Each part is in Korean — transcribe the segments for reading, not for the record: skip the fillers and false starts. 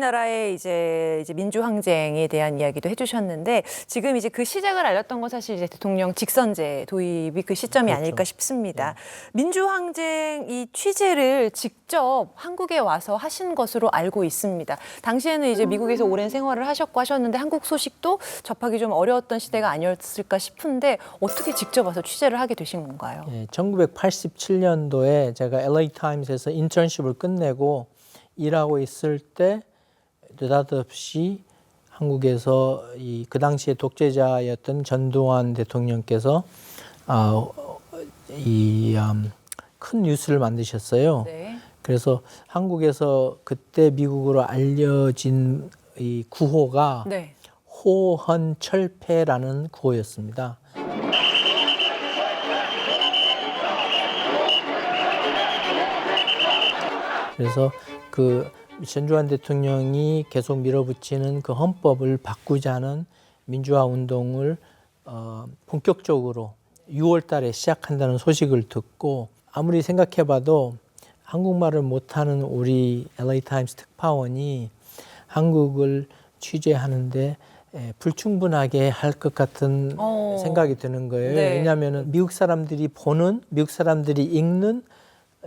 우리나라의 이제 민주항쟁에 대한 이야기도 해주셨는데 지금 이제 그 시작을 알렸던 건 사실 이제 대통령 직선제 도입이 그 시점이 그렇죠. 아닐까 싶습니다. 민주항쟁 이 취재를 직접 한국에 와서 하신 것으로 알고 있습니다. 당시에는 이제 미국에서 오랜 생활을 하셨고 하셨는데 한국 소식도 접하기 좀 어려웠던 시대가 아니었을까 싶은데 어떻게 직접 와서 취재를 하게 되신 건가요? 1987년도에 제가 LA 타임스에서 인턴십을 끝내고 일하고 있을 때 느닷없이 한국에서 그 당시에 독재자였던 전두환 대통령께서 큰 뉴스를 만드셨어요. 네. 그래서 한국에서 그때 미국으로 알려진 이 구호가 네. 호헌철폐라는 구호였습니다. 그래서 그 전두환 대통령이 계속 밀어붙이는 그 헌법을 바꾸자는 민주화 운동을 본격적으로 6월 달에 시작한다는 소식을 듣고 아무리 생각해봐도 한국말을 못하는 우리 LA 타임스 특파원이 한국을 취재하는데 불충분하게 할 것 같은 생각이 드는 거예요. 네. 왜냐하면 미국 사람들이 보는, 미국 사람들이 읽는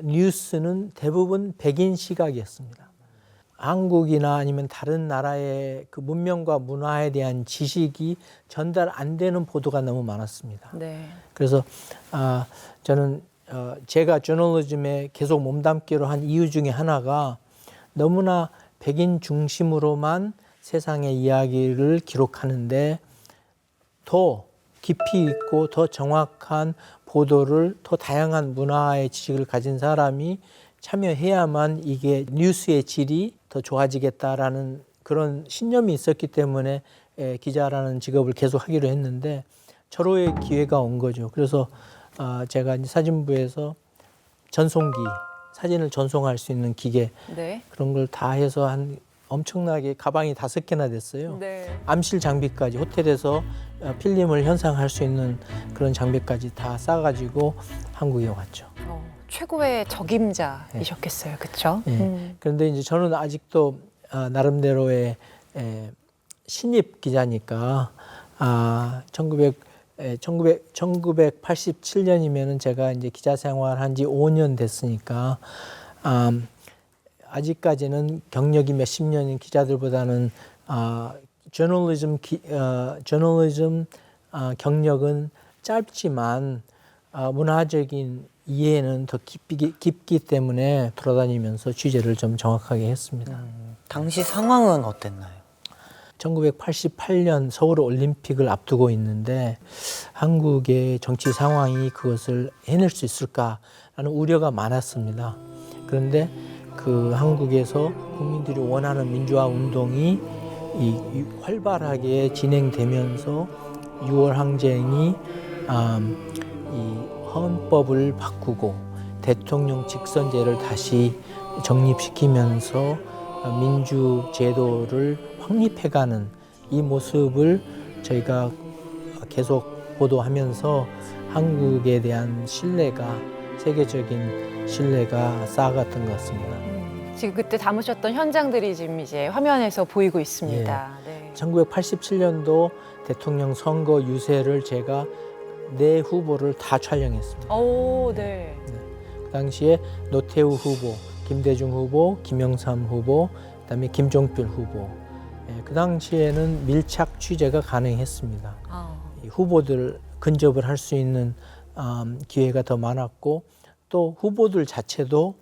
뉴스는 대부분 백인 시각이었습니다. 한국이나 아니면 다른 나라의 그 문명과 문화에 대한 지식이 전달 안 되는 보도가 너무 많았습니다. 네. 그래서 저는 제가 저널리즘에 계속 몸담기로 한 이유 중에 하나가 너무나 백인 중심으로만 세상의 이야기를 기록하는데 더 깊이 있고 더 정확한 보도를 더 다양한 문화의 지식을 가진 사람이 참여해야만 이게 뉴스의 질이 더 좋아지겠다라는 그런 신념이 있었기 때문에 기자라는 직업을 계속 하기로 했는데 절호의 기회가 온 거죠. 그래서 제가 이제 사진부에서 전송기, 사진을 전송할 수 있는 기계 네. 그런 걸 다 해서 한 엄청나게 가방이 5개나 됐어요. 네. 암실 장비까지 호텔에서 필름을 현상할 수 있는 그런 장비까지 다 싸가지고 한국에 왔죠. 최고의 적임자이셨겠어요, 그렇죠? 그런데 이제 저는 아직도 나름대로의 신입 기자니까 1987년이면은 제가 이제 기자 생활한 지 5년 됐으니까 아직까지는 경력이 몇십 년인 기자들보다는 저널리즘 경력은 짧지만 문화적인 이해는 더 깊기 때문에 돌아다니면서 취재를 좀 정확하게 했습니다. 당시 상황은 어땠나요? 1988년 서울 올림픽을 앞두고 있는데 한국의 정치 상황이 그것을 해낼 수 있을까라는 우려가 많았습니다. 그런데 그 한국에서 국민들이 원하는 민주화 운동이 활발하게 진행되면서 6월 항쟁이 이 헌법을 바꾸고 대통령 직선제를 다시 정립시키면서 민주 제도를 확립해가는 이 모습을 저희가 계속 보도하면서 한국에 대한 신뢰가 세계적인 신뢰가 쌓아갔던 것 같습니다. 지금 그때 담으셨던 현장들이 지금 이제 화면에서 보이고 있습니다. 네. 1987년도 대통령 선거 유세를 제가 4후보를 다 촬영했습니다. 오, 네. 그 당시에 노태우 후보, 김대중 후보, 김영삼 후보, 그다음에 김종필 후보. 그 당시에는 밀착 취재가 가능했습니다. 이 후보들 근접을 할 수 있는 기회가 더 많았고 또 후보들 자체도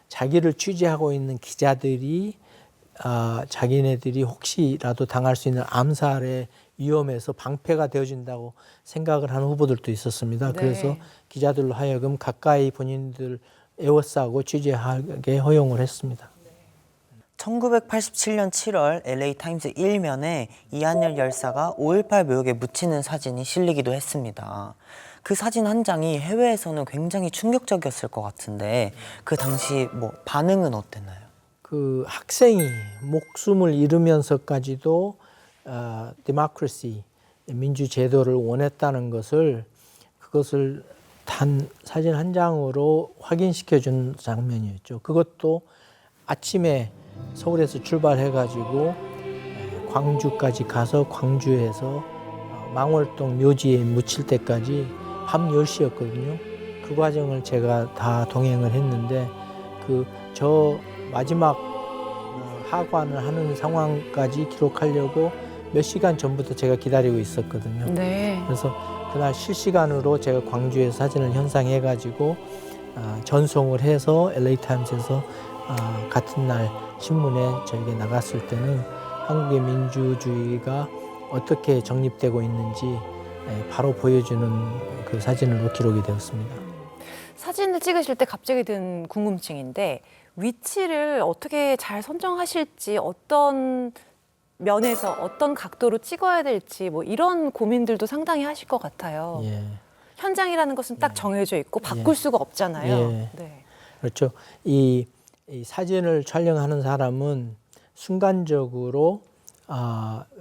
자기를 취재하고 있는 기자들이 자기네들이 혹시라도 당할 수 있는 암살의 위험에서 방패가 되어준다고 생각을 하는 후보들도 있었습니다. 네. 그래서 기자들로 하여금 가까이 본인들 에워싸고 취재하게 허용을 했습니다. 1987년 7월 LA 타임스 1면에 이한열 열사가 5.18 묘역에 묻히는 사진이 실리기도 했습니다. 그 사진 한 장이 해외에서는 굉장히 충격적이었을 것 같은데 그 당시 반응은 어땠나요? 그 학생이 목숨을 잃으면서까지도 데모크라시, 민주 제도를 원했다는 그것을 단 사진 한 장으로 확인시켜 준 장면이었죠. 그것도 아침에 서울에서 출발해가지고 광주까지 가서 광주에서 망월동 묘지에 묻힐 때까지 밤 10시였거든요. 그 과정을 제가 다 동행을 했는데 저 마지막 하관을 하는 상황까지 기록하려고 몇 시간 전부터 제가 기다리고 있었거든요. 네. 그래서 그날 실시간으로 제가 광주에서 사진을 현상해가지고 전송을 해서 LA타임스에서 같은 날 신문에 저에게 나갔을 때는 한국의 민주주의가 어떻게 정립되고 있는지 바로 보여주는 그 사진으로 기록이 되었습니다. 사진을 찍으실 때 갑자기 든 궁금증인데 위치를 어떻게 잘 선정하실지 어떤 면에서 어떤 각도로 찍어야 될지 뭐 이런 고민들도 상당히 하실 것 같아요. 예. 현장이라는 것은 딱 정해져 있고 바꿀 수가 없잖아요. 예. 네. 그렇죠. 이 사진을 촬영하는 사람은 순간적으로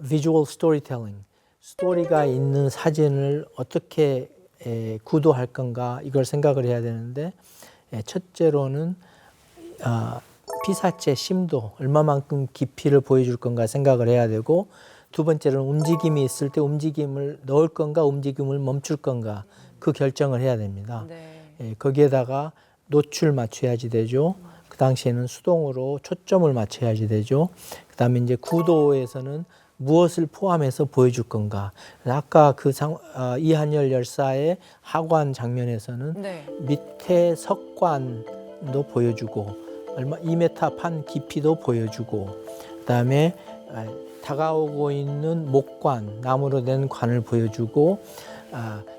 visual storytelling, 스토리가 있는 사진을 어떻게 구도할 건가 이걸 생각을 해야 되는데 첫째로는 피사체 심도, 얼마만큼 깊이를 보여줄 건가 생각을 해야 되고 두 번째로는 움직임이 있을 때 움직임을 넣을 건가 움직임을 멈출 건가 그 결정을 해야 됩니다. 네. 거기에다가 노출 맞춰야지 되죠. 그 당시에는 수동으로 초점을 맞춰야지 되죠. 그 다음에 이제 구도에서는 무엇을 포함해서 보여줄 건가. 아까 이한열 열사의 하관 장면에서는 네. 밑에 석관도 보여주고 2m 판 깊이도 보여주고 그다음에 다가오고 있는 목관, 나무로 된 관을 보여주고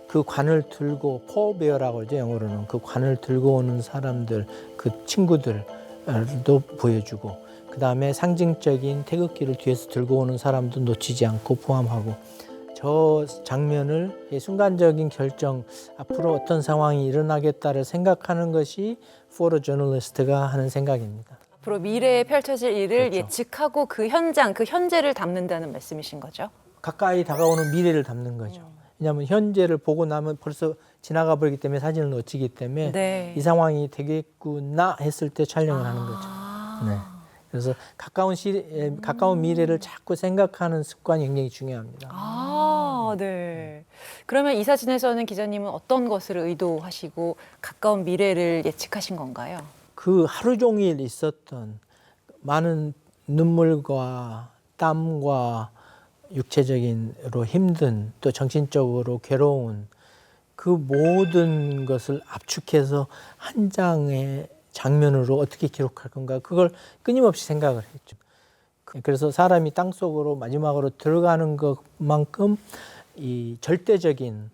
그 관을 들고 폴베어라고 그러죠. 영어로는 그 관을 들고 오는 사람들, 그 친구들도 보여주고 그다음에 상징적인 태극기를 뒤에서 들고 오는 사람도 놓치지 않고 포함하고 저 장면을 순간적인 결정, 앞으로 어떤 상황이 일어나겠다를 생각하는 것이 포토 저널리스트가 하는 생각입니다. 앞으로 미래에 펼쳐질 일을 그렇죠. 예측하고 그 현장, 그 현재를 담는다는 말씀이신 거죠? 가까이 다가오는 미래를 담는 거죠. 왜냐하면 현재를 보고 나면 벌써 지나가 버리기 때문에 사진을 놓치기 때문에 네. 이 상황이 되겠구나 했을 때 촬영을 하는 거죠. 네. 그래서 가까운 미래를 자꾸 생각하는 습관이 굉장히 중요합니다. 네. 그러면 이 사진에서는 기자님은 어떤 것을 의도하시고 가까운 미래를 예측하신 건가요? 그 하루 종일 있었던 많은 눈물과 땀과 육체적인으로 힘든 또 정신적으로 괴로운 그 모든 것을 압축해서 한 장의 장면으로 어떻게 기록할 건가 그걸 끊임없이 생각을 했죠. 그래서 사람이 땅속으로 마지막으로 들어가는 것만큼 이 절대적인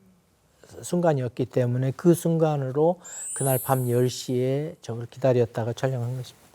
순간이었기 때문에 그 순간으로 그날 밤 10시에 저걸 기다렸다가 촬영한 것입니다.